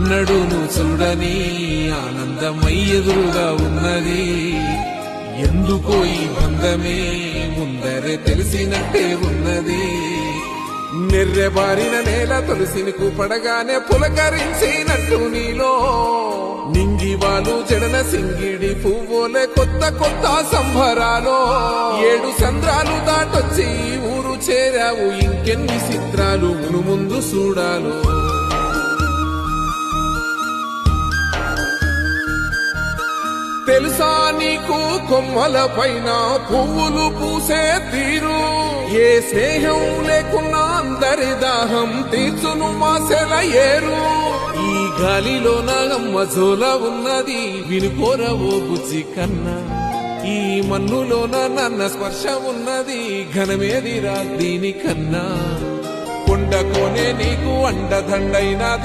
ఎన్నడూను చూడని ఆనందమై ఎదురుగా ఉన్నది. ఎందుకో ఈ బంధమే ముందరే తెలిసినట్టే ఉన్నది. నెర్రెబారిన నేల తులసిని కూపడగానే పులకరించినట్టు నీలో నింగివాలు జడన సింగిడి పువ్వులే కొత్త కొత్త సంభరాలో. 7 సంద్రాలు దాటొచ్చి ఊరు చేరావు, ఇంకెన్ని చిత్రాలు మును ముందు చూడాలో. తెలుసా నీకు కొమ్మల పైన పువ్వులు పూసే తీరు? ఏ స్నేహం లేకున్నా అందరి దాహం తీర్చును మాసెల ఏరు. ఈ గాలిలో నా అమ్మ జోల ఉన్నది, వినుకోరవో బుజ్జి కన్నా. ఈ మన్నులోన నన్న స్పర్శ ఉన్నది, ఘనమేదిరా దీనికన్నా. కొండ కోనే నీకు అండదండైనది.